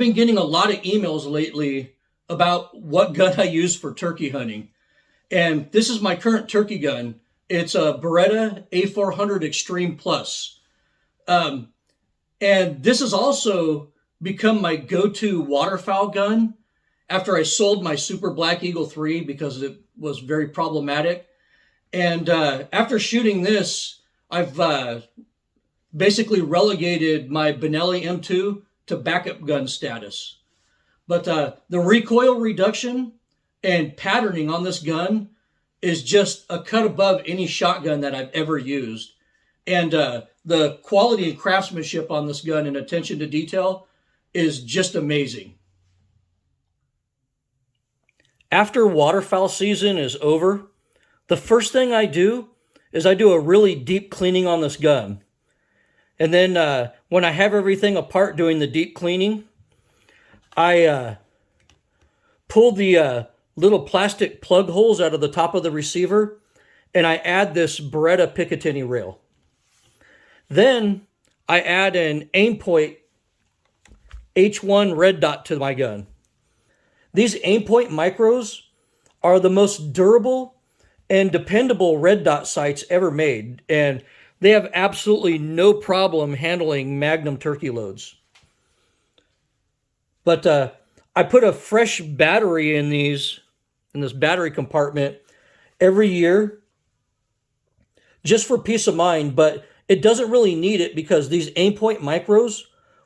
been getting a lot of emails lately about what gun I use for turkey hunting. And this is my current turkey gun. It's a Beretta A400 Extreme Plus. Um, and this has also become my go-to waterfowl gun after I sold my Super Black Eagle 3 because it was very problematic. And after shooting this, I've basically relegated my Benelli M2 to backup gun status. But the recoil reduction and patterning on this gun is just a cut above any shotgun that I've ever used. And the quality and craftsmanship on this gun and attention to detail is just amazing. After waterfowl season is over, the first thing I do is I do a really deep cleaning on this gun. And then when I have everything apart doing the deep cleaning, I pull the little plastic plug holes out of the top of the receiver, and I add this Beretta Picatinny rail. Then I add an Aimpoint H1 red dot to my gun. These Aimpoint micros are the most durable and dependable red dot sights ever made, and they have absolutely no problem handling Magnum turkey loads. But I put a fresh battery in this battery compartment every year just for peace of mind, but it doesn't really need it because these Aimpoint micros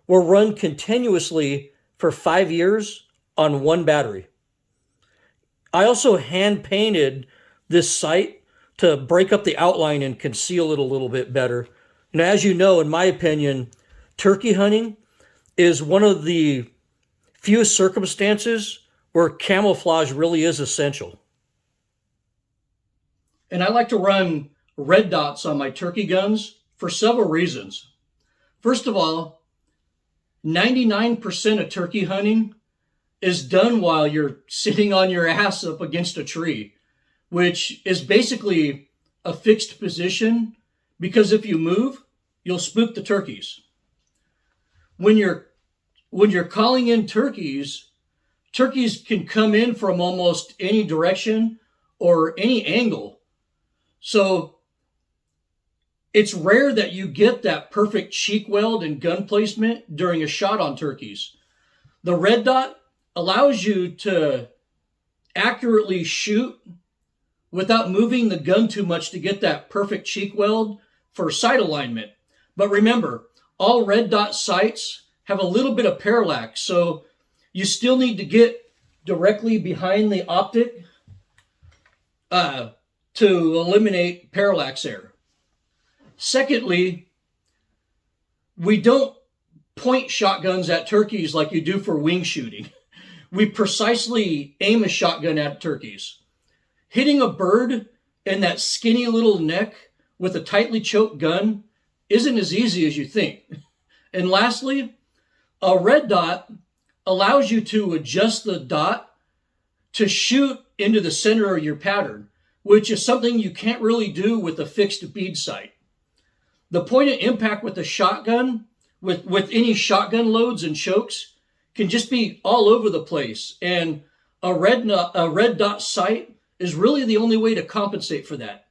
will run continuously for 5 years on one battery. I also hand painted this sight to break up the outline and conceal it a little bit better. And as you know, in my opinion, turkey hunting is one of the few circumstances where camouflage really is essential. And I like to run red dots on my turkey guns for several reasons. First of all, 99% of turkey hunting is done while you're sitting on your ass up against a tree, which is basically a fixed position because if you move, you'll spook the turkeys. When you're calling in turkeys can come in from almost any direction or any angle. So it's rare that you get that perfect cheek weld and gun placement during a shot on turkeys. The red dot allows you to accurately shoot without moving the gun too much to get that perfect cheek weld for sight alignment. But remember, all red dot sights have a little bit of parallax, so you still need to get directly behind the optic to eliminate parallax error. Secondly, we don't point shotguns at turkeys like you do for wing shooting. We precisely aim a shotgun at turkeys. Hitting a bird in that skinny little neck with a tightly choked gun isn't as easy as you think. And lastly, a red dot allows you to adjust the dot to shoot into the center of your pattern, which is something you can't really do with a fixed bead sight. The point of impact with the shotgun, with any shotgun loads and chokes, can just be all over the place. And a red dot sight is really the only way to compensate for that.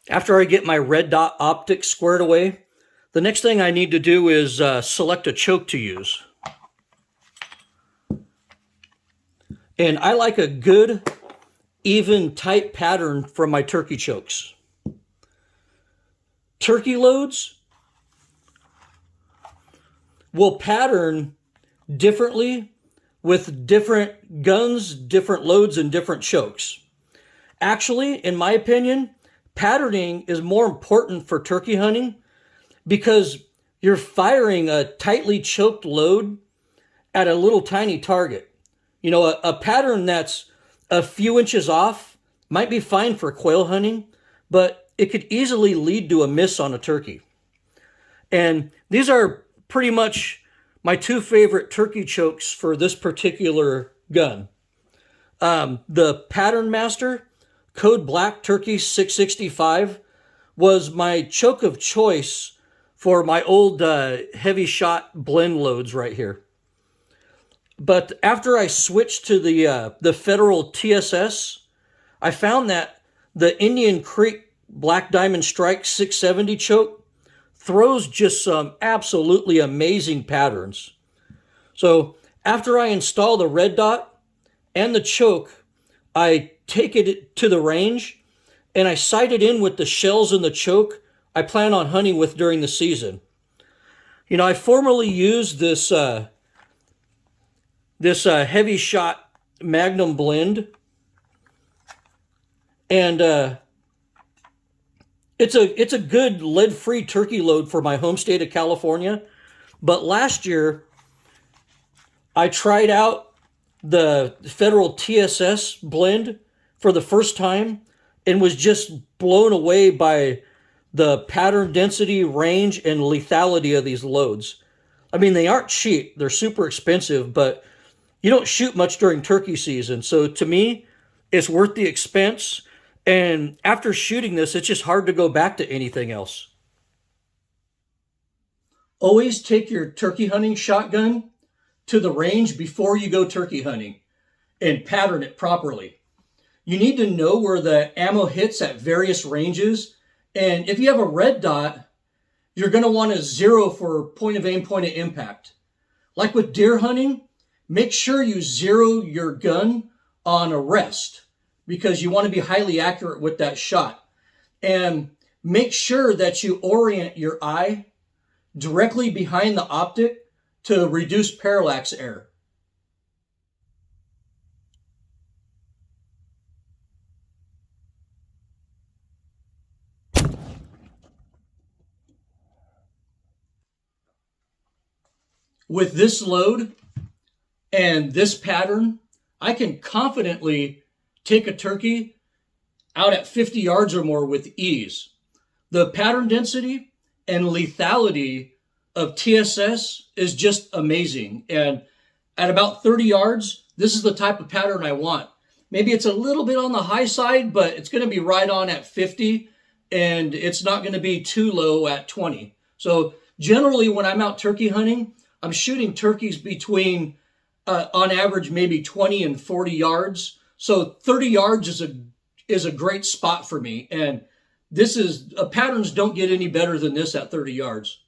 After I get my red dot optic squared away, the next thing I need to do is select a choke to use. And I like a good, even, tight pattern for my turkey chokes. Turkey loads will pattern differently with different guns, different loads, and different chokes. Actually, in my opinion, patterning is more important for turkey hunting because you're firing a tightly choked load at a little tiny target. You know, a pattern that's a few inches off might be fine for quail hunting, but it could easily lead to a miss on a turkey. And these are pretty much my two favorite turkey chokes for this particular gun. The Pattern Master Code Black Turkey 665 was my choke of choice for my old heavy shot blend loads right here. But after I switched to the Federal TSS, I found that the Indian Creek Black Diamond Strike 670 choke throws just some absolutely amazing patterns. So after I install the red dot and the choke, I take it to the range and I sight it in with the shells and the choke I plan on hunting with during the season. You know, I formerly used this heavy shot Magnum blend, and it's a good lead-free turkey load for my home state of California. But last year, I tried out the Federal TSS blend for the first time and was just blown away by the pattern density, range, and lethality of these loads. I mean, they aren't cheap. They're super expensive, but you don't shoot much during turkey season. So to me, it's worth the expense. And after shooting this, it's just hard to go back to anything else. Always take your turkey hunting shotgun to the range before you go turkey hunting and pattern it properly. You need to know where the ammo hits at various ranges. And if you have a red dot, you're going to want a 0 for point of aim, point of impact. Like with deer hunting, make sure you zero your gun on a rest because you want to be highly accurate with that shot. And make sure that you orient your eye directly behind the optic to reduce parallax error. With this load and this pattern, I can confidently take a turkey out at 50 yards or more with ease. The pattern density and lethality of TSS is just amazing. And at about 30 yards, this is the type of pattern I want. Maybe it's a little bit on the high side, but it's going to be right on at 50, and it's not going to be too low at 20. So generally, when I'm out turkey hunting, I'm shooting turkeys between, on average, maybe 20 and 40 yards. So 30 yards is a great spot for me. And this is, patterns don't get any better than this at 30 yards.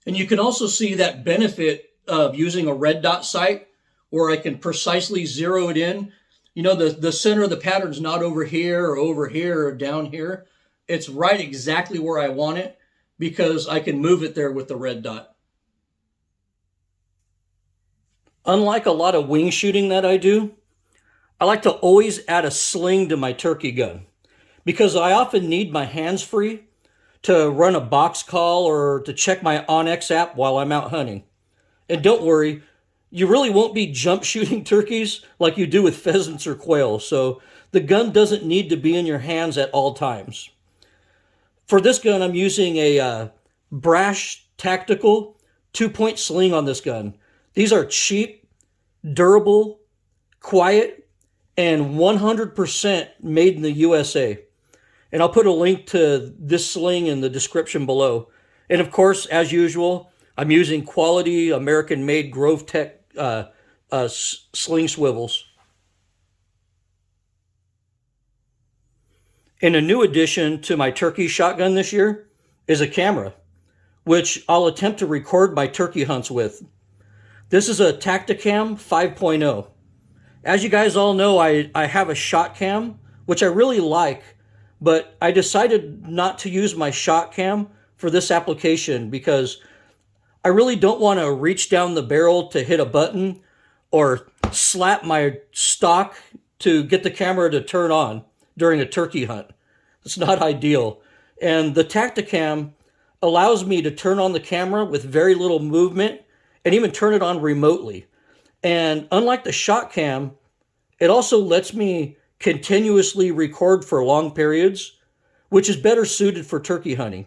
And you can also see that benefit of using a red dot sight where I can precisely zero it in. You know, the center of the pattern's not over here or down here. It's right exactly where I want it because I can move it there with the red dot. Unlike a lot of wing shooting that I do, I like to always add a sling to my turkey gun because I often need my hands free to run a box call or to check my OnX app while I'm out hunting. And don't worry, you really won't be jump shooting turkeys like you do with pheasants or quail, so the gun doesn't need to be in your hands at all times. For this gun, I'm using a Brash Tactical 2-point sling on this gun. These are cheap, durable, quiet, and 100% made in the USA. And I'll put a link to this sling in the description below. And of course, as usual, I'm using quality American-made Grove Tech sling swivels. And a new addition to my turkey shotgun this year is a camera, which I'll attempt to record my turkey hunts with. This is a Tacticam 5.0. As you guys all know, I have a shot cam, which I really like, but I decided not to use my shot cam for this application because I really don't want to reach down the barrel to hit a button or slap my stock to get the camera to turn on during a turkey hunt. It's not ideal. And the Tacticam allows me to turn on the camera with very little movement and even turn it on remotely. And unlike the shot cam, it also lets me continuously record for long periods, which is better suited for turkey hunting.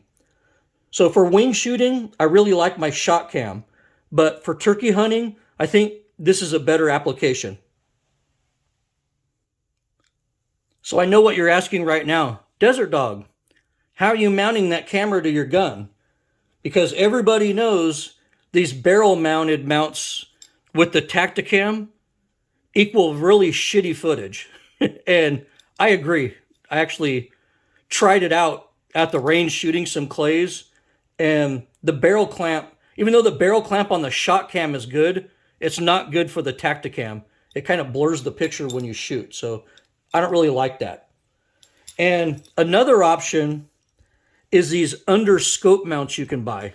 So for wing shooting, I really like my shot cam, but for turkey hunting, I think this is a better application. So I know what you're asking right now. Desert Dog, how are you mounting that camera to your gun? Because everybody knows these barrel mounted mounts with the Tacticam equal really shitty footage. And I agree. I actually tried it out at the range shooting some clays, and the barrel clamp, even though the barrel clamp on the shot cam is good, it's not good for the Tacticam. It kind of blurs the picture when you shoot. So I don't really like that. And another option is these under scope mounts you can buy.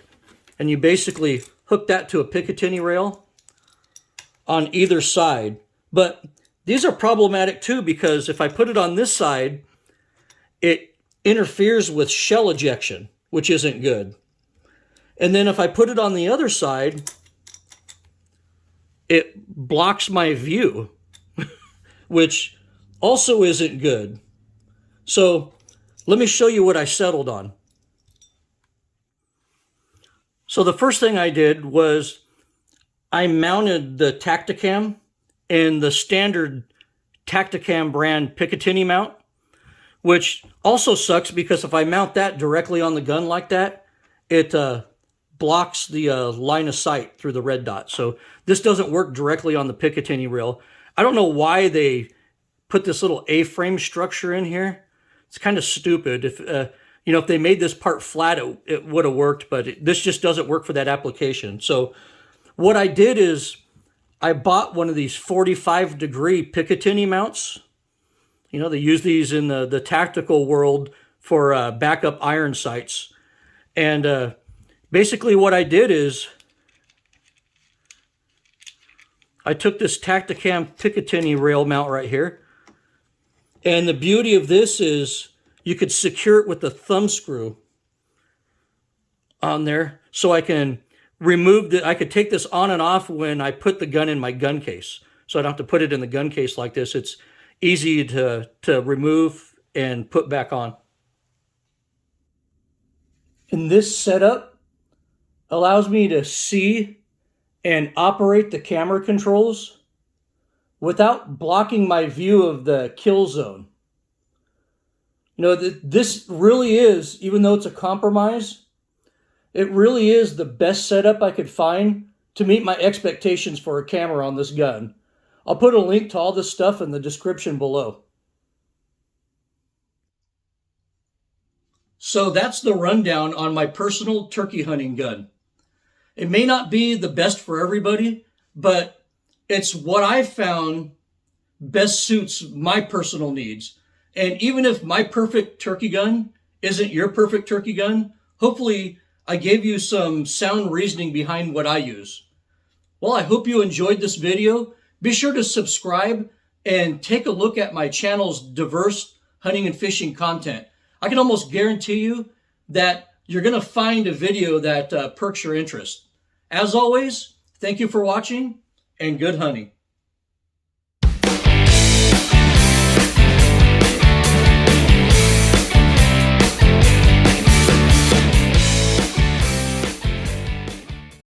And you basically hook that to a Picatinny rail on either side. But these are problematic too, because if I put it on this side, it interferes with shell ejection, which isn't good. And then if I put it on the other side, it blocks my view, which also isn't good. So let me show you what I settled on. So the first thing I did was I mounted the Tacticam in the standard Tacticam brand Picatinny mount, which also sucks because if I mount that directly on the gun like that, it blocks the line of sight through the red dot. So this doesn't work directly on the Picatinny rail. I don't know why they put this little A-frame structure in here. It's kind of stupid. If they made this part flat, it would have worked, but this just doesn't work for that application. So what I did is I bought one of these 45-degree Picatinny mounts. They use these in the tactical world for backup iron sights. And basically what I did is I took this Tacticam Picatinny rail mount right here. And the beauty of this is you could secure it with the thumb screw on there, so I can I could take this on and off when I put the gun in my gun case. So I don't have to put it in the gun case like this. It's easy to remove and put back on. And this setup allows me to see and operate the camera controls without blocking my view of the kill zone. This really is, even though it's a compromise, it really is the best setup I could find to meet my expectations for a camera on this gun. I'll put a link to all this stuff in the description below. So that's the rundown on my personal turkey hunting gun. It may not be the best for everybody, but it's what I found best suits my personal needs. And even if my perfect turkey gun isn't your perfect turkey gun, hopefully I gave you some sound reasoning behind what I use. Well, I hope you enjoyed this video. Be sure to subscribe and take a look at my channel's diverse hunting and fishing content. I can almost guarantee you that you're going to find a video that perks your interest. As always, thank you for watching and good hunting.